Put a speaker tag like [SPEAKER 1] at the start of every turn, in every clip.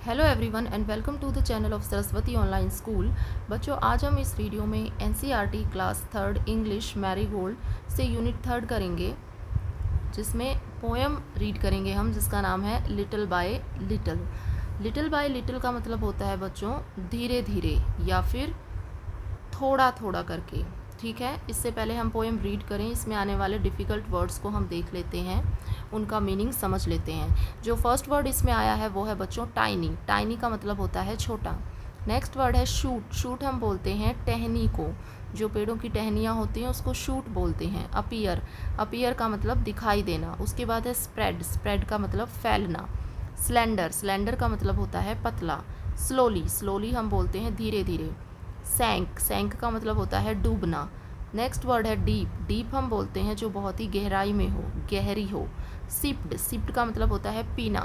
[SPEAKER 1] Hello everyone and welcome to the channel of Saraswati online school. बच्चों, आज हम इस वीडियो में NCERT class third English Marigold से यूनिट थर्ड करेंगे, जिसमें पोएम रीड करेंगे हम, जिसका नाम है little by little. Little by little का मतलब होता है बच्चों धीरे धीरे या फिर थोड़ा थोड़ा करके। ठीक है, इससे पहले हम पोएम रीड करें, इसमें आने वाले डिफ़िकल्ट वर्ड्स को हम देख लेते हैं, उनका मीनिंग समझ लेते हैं। जो फर्स्ट वर्ड इसमें आया है वो है बच्चों टाइनी। टाइनी का मतलब होता है छोटा। नेक्स्ट वर्ड है शूट। शूट हम बोलते हैं टहनी को, जो पेड़ों की टहनियाँ होती हैं उसको शूट बोलते हैं। अपीयर। अपीयर का मतलब दिखाई देना। उसके बाद है स्प्रेड। स्प्रेड का मतलब फैलना। स्लेंडर। स्लेंडर का मतलब होता है पतला। स्लोली। स्लोली हम बोलते हैं धीरे धीरे। सैंक। सैंक का मतलब होता है डूबना। नेक्स्ट वर्ड है डीप। डीप हम बोलते हैं जो बहुत ही गहराई में हो, गहरी हो। सिप्ड। सिप्ड का मतलब होता है पीना।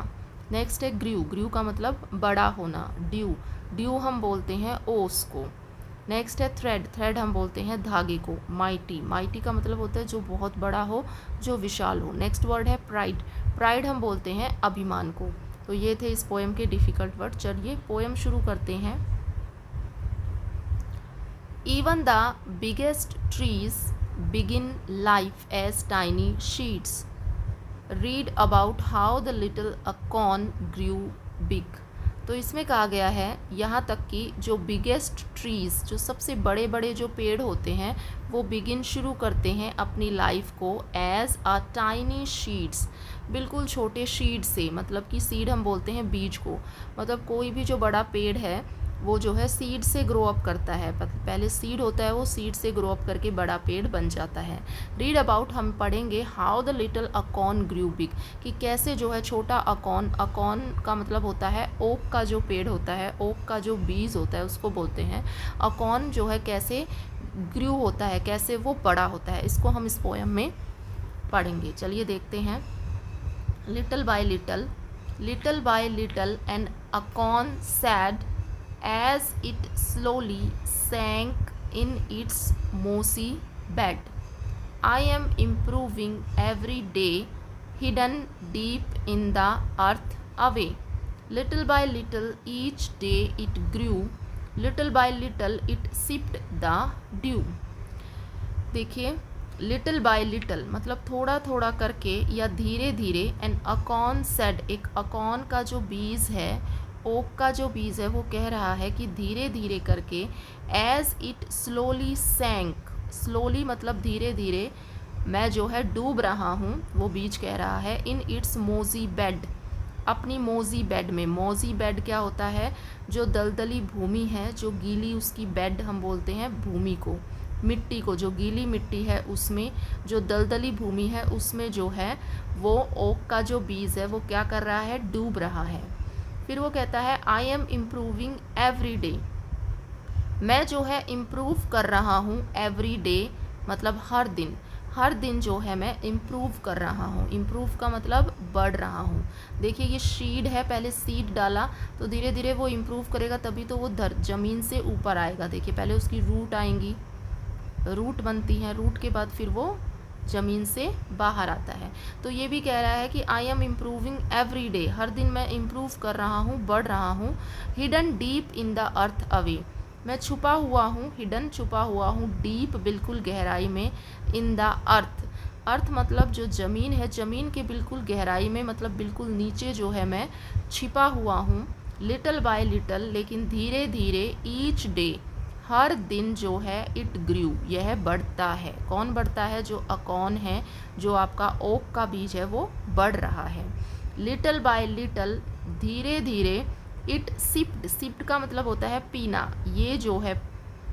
[SPEAKER 1] नेक्स्ट है ग्रू। ग्रू का मतलब बड़ा होना। ड्यू। ड्यू हम बोलते हैं ओस को। नेक्स्ट है थ्रेड। थ्रेड हम बोलते हैं धागे को। माइटी। माइटी का मतलब होता है जो बहुत बड़ा हो, जो विशाल हो। नेक्स्ट वर्ड है प्राइड। प्राइड हम बोलते हैं अभिमान को। तो ये थे इस पोएम के डिफ़िकल्ट वर्ड। चलिए पोएम शुरू करते हैं। Even the biggest trees begin life as tiny seeds. Read about how the little acorn grew big. तो इसमें कहा गया है यहाँ तक कि जो बिगेस्ट ट्रीज़, जो सबसे बड़े बड़े जो पेड़ होते हैं, वो बिगिन शुरू करते हैं अपनी लाइफ को एज अ टाइनी सीड्स, बिल्कुल छोटे सीड से। मतलब कि सीड हम बोलते हैं बीज को। मतलब कोई भी जो बड़ा पेड़ है वो जो है सीड से ग्रो अप करता है। पहले सीड होता है, वो सीड से ग्रो अप करके बड़ा पेड़ बन जाता है। रीड अबाउट हम पढ़ेंगे how the little acorn grew big, कि कैसे जो है छोटा अकॉर्न। अकॉर्न का मतलब होता है ओक का जो पेड़ होता है, ओक का जो बीज होता है उसको बोलते हैं। अकॉर्न जो है कैसे ग्रू होता है, कैसे वो बड़ा होता है, इसको हम इस पोएम में पढ़ेंगे। चलिए देखते हैं। Little by little, little by little an acorn said as it slowly sank in its mossy bed. I am improving every day, hidden deep in the earth away. Little by little each day it grew, little by little it sipped the dew. देखिए, little by little मतलब थोड़ा थोड़ा करके या धीरे धीरे। N अकॉर्न said, एक अकॉर्न का जो बीज है, ओक का जो बीज है, वो कह रहा है कि धीरे धीरे करके एज इट स्लोली सैंक। स्लोली मतलब धीरे धीरे मैं जो है डूब रहा हूँ, वो बीज कह रहा है। इन इट्स मोजी बेड, अपनी मोजी बेड में। मोजी बेड क्या होता है? जो दलदली भूमि है, जो गीली उसकी बेड हम बोलते हैं भूमि को, मिट्टी को। जो गीली मिट्टी है उसमें, जो दलदली भूमि है उसमें जो है वो ओक का जो बीज है वो क्या कर रहा है? डूब रहा है। फिर वो कहता है आई एम इम्प्रूविंग एवरी डे, मैं जो है इम्प्रूव कर रहा हूँ। एवरी डे मतलब हर दिन। हर दिन जो है मैं इम्प्रूव कर रहा हूँ। इम्प्रूव का मतलब बढ़ रहा हूँ। देखिए ये सीड है, पहले सीड डाला तो धीरे धीरे वो इम्प्रूव करेगा, तभी तो वो ज़मीन से ऊपर आएगा। देखिए पहले उसकी रूट आएंगी, रूट बनती है, रूट के बाद फिर वो ज़मीन से बाहर आता है। तो ये भी कह रहा है कि I am improving every day, हर दिन मैं इम्प्रूव कर रहा हूँ, बढ़ रहा हूँ। Hidden deep in the earth away, मैं छुपा हुआ हूँ। हिडन छुपा हुआ हूँ, डीप बिल्कुल गहराई में, इन द अर्थ। अर्थ मतलब जो ज़मीन है, ज़मीन के बिल्कुल गहराई में, मतलब बिल्कुल नीचे जो है मैं छिपा हुआ हूँ। लिटिल बाय लिटिल, लेकिन धीरे धीरे, ईच डे हर दिन जो है, इट ग्रू यह बढ़ता है। कौन बढ़ता है? जो अकॉर्न है, जो आपका ओक का बीज है, वो बढ़ रहा है। लिटिल बाय लिटिल धीरे धीरे, इट सिप्ड। सिप्ड का मतलब होता है पीना। ये जो है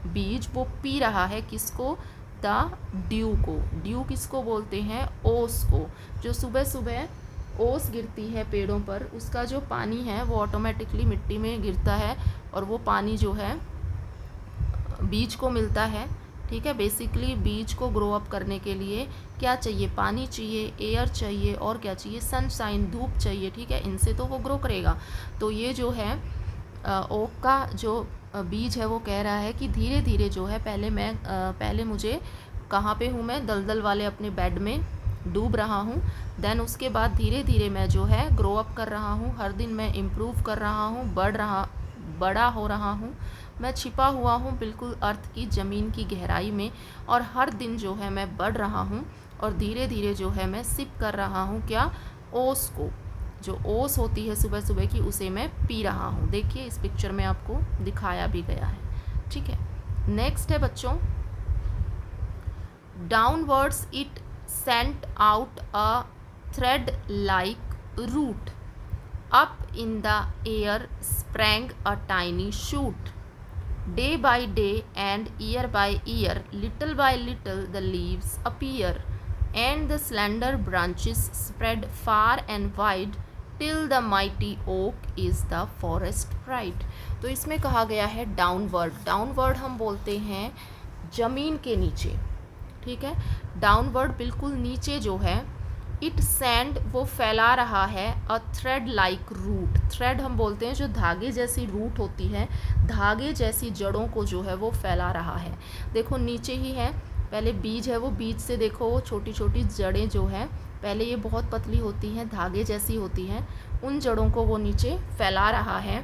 [SPEAKER 1] बीज वो पी रहा है किसको? द ड्यू को। ड्यू किसको बोलते हैं? ओस को। जो सुबह सुबह ओस गिरती है पेड़ों पर, उसका जो पानी है वो ऑटोमेटिकली मिट्टी में गिरता है और वो पानी जो है बीज को मिलता है। ठीक है, बेसिकली बीज को ग्रो अप करने के लिए क्या चाहिए? पानी चाहिए, एयर चाहिए, और क्या चाहिए? सनशाइन, धूप चाहिए। ठीक है, इनसे तो वो ग्रो करेगा। तो ये जो है ओक का जो बीज है वो कह रहा है कि धीरे धीरे जो है, पहले मुझे कहाँ पे हूँ मैं? दलदल वाले अपने बेड में डूब रहा हूँ, देन उसके बाद धीरे धीरे मैं जो है ग्रो अप कर रहा हूँ, हर दिन मैं इम्प्रूव कर रहा हूँ, बड़ा हो रहा हूँ। मैं छिपा हुआ हूँ बिल्कुल अर्थ की ज़मीन की गहराई में, और हर दिन जो है मैं बढ़ रहा हूँ, और धीरे धीरे जो है मैं सिप कर रहा हूँ क्या, ओस को, जो ओस होती है सुबह सुबह की, उसे मैं पी रहा हूँ। देखिए इस पिक्चर में आपको दिखाया भी गया है, ठीक है। नेक्स्ट है बच्चों, downwards it sent out a thread like root, up in the air sprang a tiny shoot. Day by day and year by year, little by little the leaves appear, and the slender branches spread far and wide, till the mighty oak is the forest pride. तो इसमें कहा गया है downward. Downward हम बोलते हैं ज़मीन के नीचे, ठीक है। डाउनवर्ड बिल्कुल नीचे जो है, इट सैंड वो फैला रहा है, अ थ्रेड लाइक रूट, थ्रेड हम बोलते हैं जो धागे जैसी रूट होती है, धागे जैसी जड़ों को जो है वो फैला रहा है। देखो नीचे ही है, पहले बीज है, वो बीज से देखो वो छोटी छोटी जड़ें जो है, पहले ये बहुत पतली होती हैं, धागे जैसी होती हैं, उन जड़ों को वो नीचे फैला रहा है।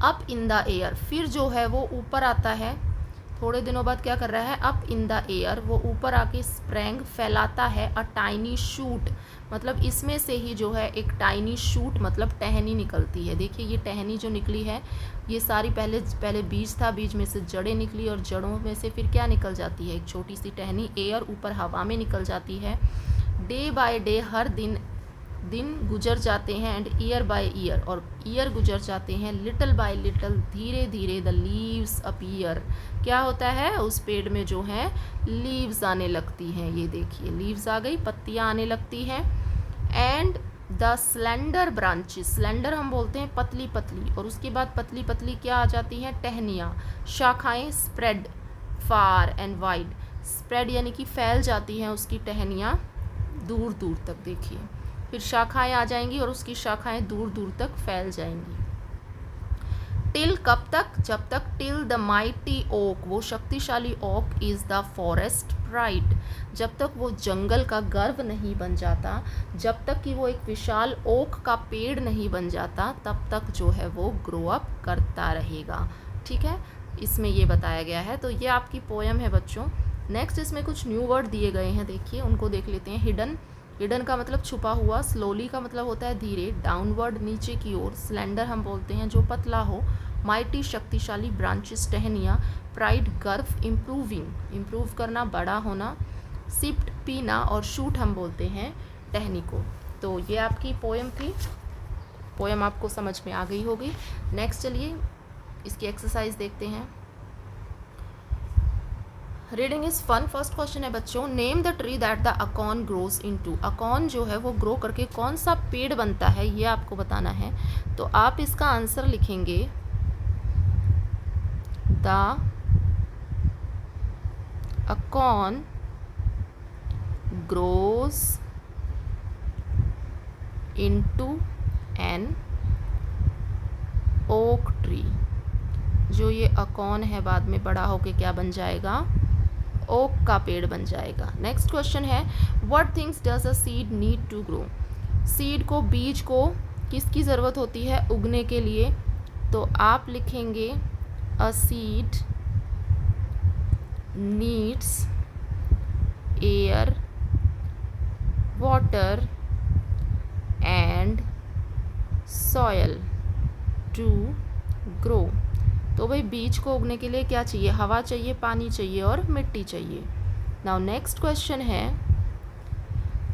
[SPEAKER 1] अप इन द एयर, फिर जो है वो ऊपर आता है, थोड़े दिनों बाद क्या कर रहा है, अप इन द एयर, वो ऊपर आके स्प्रैंग फैलाता है, अ टाइनी शूट, मतलब इसमें से ही जो है एक टाइनी शूट मतलब टहनी निकलती है। देखिए ये टहनी जो निकली है, ये सारी पहले बीज था, बीज में से जड़ें निकली, और जड़ों में से फिर क्या निकल जाती है, एक छोटी सी टहनी, एयर ऊपर हवा में निकल जाती है। डे बाय डे, हर दिन गुजर जाते हैं, एंड ईयर बाय ईयर, और ईयर गुजर जाते हैं, लिटिल बाय लिटिल, धीरे धीरे, द लीव्स अपीयर, क्या होता है, उस पेड़ में जो है लीव्स आने लगती हैं। ये देखिए लीव्स आ गई, पत्तियां आने लगती हैं। And the slender branches, slender हम बोलते हैं पतली पतली, और उसके बाद पतली पतली क्या आ जाती हैं, टहनियाँ, शाखाएं, spread far and wide, spread यानी कि फैल जाती हैं उसकी टहनियाँ दूर दूर तक। देखिए फिर शाखाएं आ जाएंगी और उसकी शाखाएं दूर दूर तक फैल जाएंगी। टिल, कब तक, जब तक, टिल द माइटी ओक, वो शक्तिशाली oak, is the forest pride, जब तक वो जंगल का गर्व नहीं बन जाता, जब तक कि वो एक विशाल ओक का पेड़ नहीं बन जाता, तब तक जो है वो ग्रो अप करता रहेगा, ठीक है। इसमें ये बताया गया है। तो ये आपकी पोएम है बच्चों। नेक्स्ट इसमें कुछ न्यू वर्ड दिए गए हैं, देखिए उनको देख लेते हैं। हिडन, हिडन का मतलब छुपा हुआ, स्लोली का मतलब होता है धीरे, डाउनवर्ड नीचे की ओर, स्लेंडर हम बोलते हैं जो पतला हो, माइटी शक्तिशाली, ब्रांचेस टहनियाँ, प्राइड गर्व, इम्प्रूविंग इम्प्रूव करना, बड़ा होना, सिप्ड पीना, और शूट हम बोलते हैं टहनी को। तो ये आपकी पोएम थी। पोएम आपको समझ में आ गई होगी। नेक्स्ट चलिए इसकी एक्सरसाइज देखते हैं। Reading is fun. First question है बच्चों, name the tree that the acorn grows into, acorn जो है वो ग्रो करके कौन सा पेड़ बनता है, ये आपको बताना है। तो आप इसका आंसर लिखेंगे, the acorn grows into an oak tree, जो ये अकॉन है बाद में बड़ा होके क्या बन जाएगा, ओक का पेड़ बन जाएगा। नेक्स्ट क्वेश्चन है, what things does a seed need to grow, seed को, बीज को किसकी ज़रूरत होती है उगने के लिए। तो आप लिखेंगे, a seed needs air, water and soil to grow. तो भाई बीज को उगने के लिए क्या चाहिए, हवा चाहिए, पानी चाहिए और मिट्टी चाहिए। नाउ नेक्स्ट क्वेश्चन है,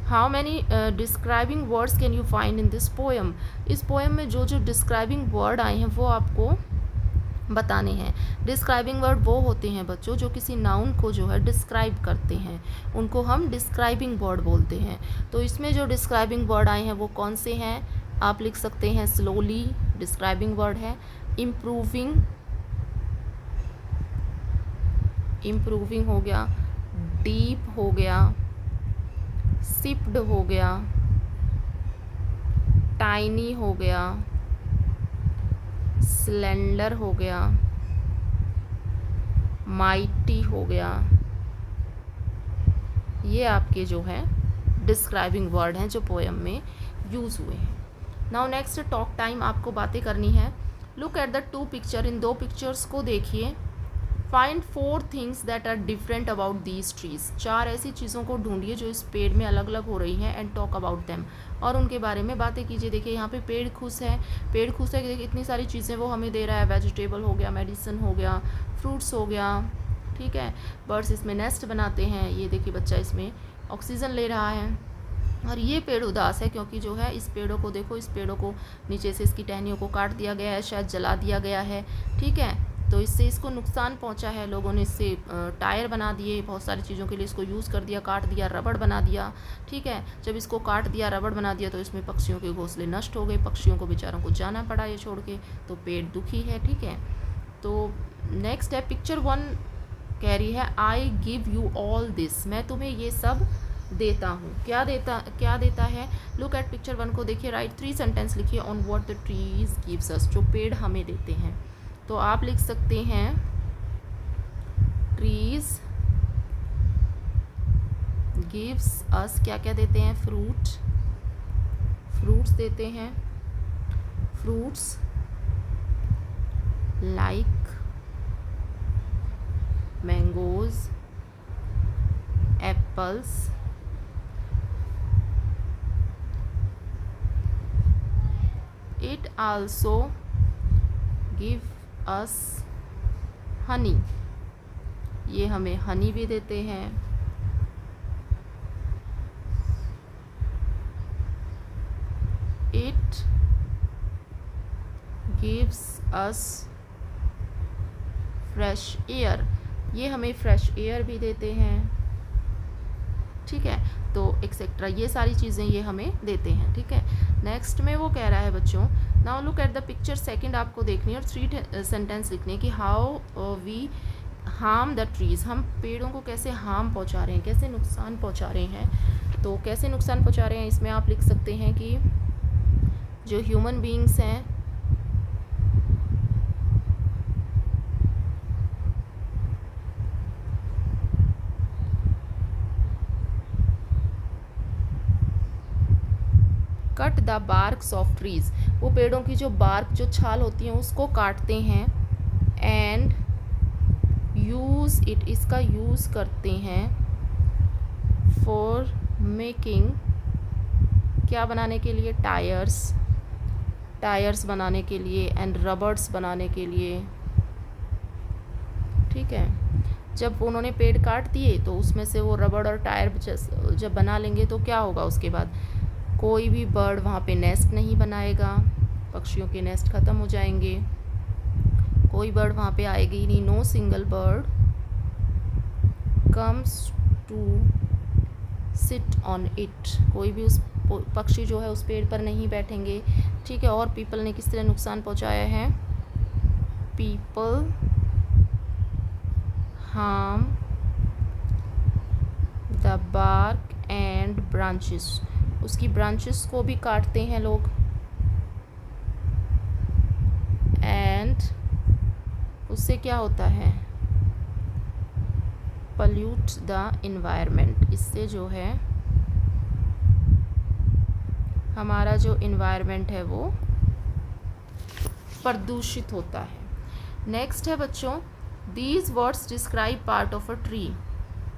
[SPEAKER 1] how many describing words can you find in this poem, इस पोएम में जो जो डिस्क्राइबिंग वर्ड आए हैं वो आपको बताने हैं। डिस्क्राइबिंग वर्ड वो होते हैं बच्चों जो किसी नाउन को जो है डिस्क्राइब करते हैं, उनको हम डिस्क्राइबिंग वर्ड बोलते हैं। तो इसमें जो डिस्क्राइबिंग वर्ड आए हैं वो कौन से हैं, आप लिख सकते हैं, स्लोली डिस्क्राइबिंग वर्ड है, इम्प्रूविंग, इम्प्रूविंग हो गया, डीप हो गया, सिप्ड हो गया, टाइनी हो गया, स्लेंडर हो गया, माइटी हो गया। ये आपके जो है डिस्क्राइबिंग वर्ड हैं जो पोएम में यूज़ हुए हैं। नाउ नेक्स्ट टॉक टाइम, आपको बातें करनी है। Look at the two picture, इन दो पिक्चर्स को देखिए। Find 4 things that are different about these trees, 4 ऐसी चीज़ों को ढूंढिए जो इस पेड़ में अलग अलग हो रही हैं, एंड टॉक अबाउट देम, और उनके बारे में बातें कीजिए। देखिए यहाँ पे पेड़ खुश है, पेड़ खुश है, देखिए इतनी सारी चीज़ें वो हमें दे रहा है, वेजिटेबल हो गया, मेडिसिन हो गया, फ्रूट्स हो गया, ठीक है। बर्ड्स इसमें नेस्ट बनाते हैं, ये देखिए बच्चा इसमें ऑक्सीजन ले रहा है। और ये पेड़ उदास है क्योंकि जो है इस पेड़ों को देखो, इस पेड़ों को नीचे से इसकी टहनियों को काट दिया गया है, शायद जला दिया गया है, ठीक है। तो इससे इसको नुकसान पहुंचा है, लोगों ने इससे टायर बना दिए, बहुत सारी चीज़ों के लिए इसको यूज़ कर दिया, काट दिया, रबड़ बना दिया, ठीक है। जब इसको काट दिया, रबड़ बना दिया, तो इसमें पक्षियों के घोंसले नष्ट हो गए, पक्षियों को बेचारों को जाना पड़ा ये छोड़ के, तो पेड़ दुखी है, ठीक है। तो नेक्स्ट है पिक्चर 1 कह रही है I give you all this, मैं तुम्हें ये सब देता हूँ। क्या देता है? लुक एट पिक्चर 1 को देखिए, राइट 3 सेंटेंस लिखिए on what the trees gives us, जो पेड़ हमें देते हैं। तो आप लिख सकते हैं ट्रीज गिव्स अस, क्या क्या देते हैं? फ्रूट्स देते हैं, fruits like mangoes, apples, it also give us Honey, ये हमें हनी भी देते हैं। It gives us fresh air, ये हमें फ्रेश एयर भी देते हैं, ठीक है। तो एक्सेट्रा, ये सारी चीज़ें ये हमें देते हैं, ठीक है। नेक्स्ट में वो कह रहा है बच्चों, now look at the picture second, आपको देखनी है और 3 सेंटेंस लिखने कि how we harm the trees, हम पेड़ों को कैसे हार्म पहुंचा रहे हैं, कैसे नुकसान पहुंचा रहे हैं। तो कैसे नुकसान पहुंचा रहे हैं, इसमें आप लिख सकते हैं कि जो ह्यूमन बीइंग्स हैं, cut the barks of trees, वो पेड़ों की जो बार्क, जो छाल होती है उसको काटते हैं, एंड यूज़ इट, इसका यूज़ करते हैं, फॉर मेकिंग, क्या बनाने के लिए? टायर्स बनाने के लिए, एंड रबर्स बनाने के लिए, ठीक है। जब उन्होंने पेड़ काट दिए तो उसमें से वो रबड़ और टायर जब बना लेंगे तो क्या होगा? उसके बाद कोई भी बर्ड वहाँ पे नेस्ट नहीं बनाएगा, पक्षियों के नेस्ट ख़त्म हो जाएंगे, कोई बर्ड वहाँ पे आएगी नहीं, no single bird comes to sit on it, कोई भी उस पक्षी जो है उस पेड़ पर नहीं बैठेंगे, ठीक है। और पीपल ने किस तरह नुकसान पहुँचाया है? People harm the bark and branches, उसकी ब्रांचेस को भी काटते हैं लोग, एंड उससे क्या होता है? पल्यूट द इन्वायरमेंट, इससे जो है हमारा जो इन्वायरमेंट है वो प्रदूषित होता है। नेक्स्ट है बच्चों, these words describe part of a tree,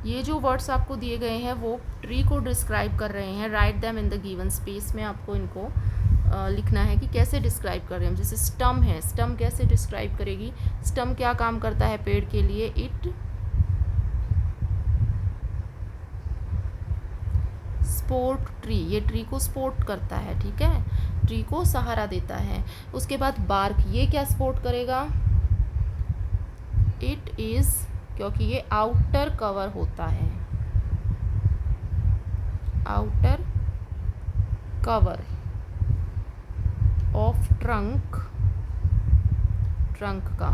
[SPEAKER 1] ये जो वर्ड्स आपको दिए गए हैं वो ट्री को डिस्क्राइब कर रहे हैं। Write them in the given space में आपको इनको लिखना है कि कैसे डिस्क्राइब कर रहे हैं। जैसे स्टम है, स्टम कैसे डिस्क्राइब करेगी? स्टम क्या काम करता है पेड़ के लिए? इट सपोर्ट ट्री, ये ट्री को सपोर्ट करता है, ठीक है, ट्री को सहारा देता है। उसके बाद बार्क, ये क्या सपोर्ट करेगा? इट इज़, क्योंकि ये आउटर कवर होता है, outer cover of trunk, trunk का,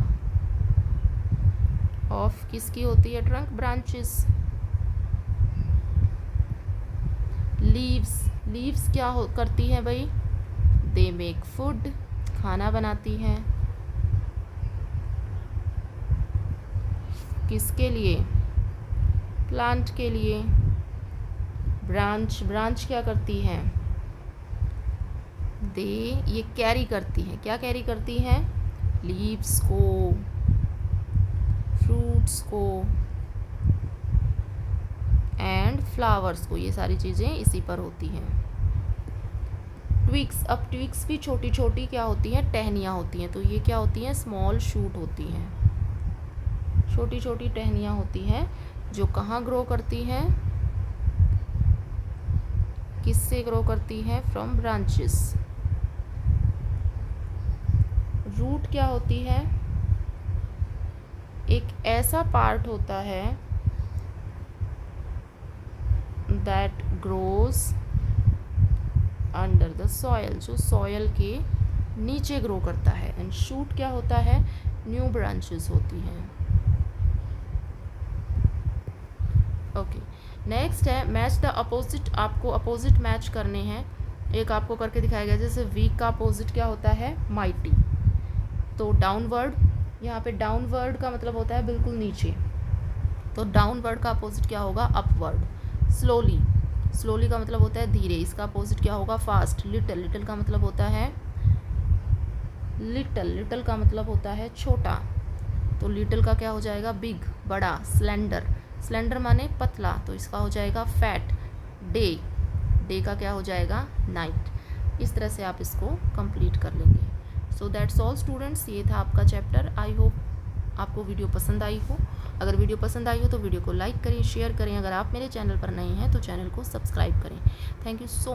[SPEAKER 1] ऑफ किसकी होती है? Trunk, branches. लीव्स क्या करती हैं भाई? दे मेक फूड, खाना बनाती हैं, किसके लिए? प्लांट के लिए। ब्रांच, ब्रांच क्या करती है? ये कैरी करती है, क्या कैरी करती है? लीव्स को, फ्रूट्स को एंड फ्लावर्स को, ये सारी चीज़ें इसी पर होती हैं। ट्विक्स, अब ट्विक्स भी छोटी छोटी क्या होती हैं? टहनियाँ होती हैं। तो ये क्या होती हैं? स्मॉल शूट होती हैं, छोटी छोटी टहनियाँ होती हैं जो कहाँ ग्रो करती हैं? किससे ग्रो करती हैं? From branches. रूट क्या होती है? एक ऐसा पार्ट होता है that grows under the soil, जो सॉयल के नीचे ग्रो करता है। एंड शूट क्या होता है? न्यू ब्रांचेस होती हैं। ओके, नेक्स्ट है मैच द अपोजिट। आपको अपोजिट मैच करने हैं। एक आपको करके दिखाया गया, जैसे वीक का अपोजिट क्या होता है? माइटी। तो डाउनवर्ड, यहाँ पे डाउनवर्ड का मतलब होता है बिल्कुल नीचे, तो डाउनवर्ड का अपोजिट क्या होगा? अपवर्ड। स्लोली, स्लोली का मतलब होता है धीरे, इसका अपोजिट क्या होगा? फास्ट। लिटिल, लिटिल का मतलब होता है लिटिल, लिटिल का मतलब होता है छोटा, तो लिटिल का क्या हो जाएगा? बिग, बड़ा। स्लेंडर, स्लेंडर माने पतला, तो इसका हो जाएगा फैट। डे, डे का क्या हो जाएगा? नाइट। इस तरह से आप इसको कंप्लीट कर लेंगे। सो दैट्स ऑल स्टूडेंट्स, ये था आपका चैप्टर। आई होप आपको वीडियो पसंद आई हो। अगर वीडियो पसंद आई हो तो वीडियो को लाइक करें, शेयर करें। अगर आप मेरे चैनल पर नए हैं तो चैनल को सब्सक्राइब करें। Thank you so much.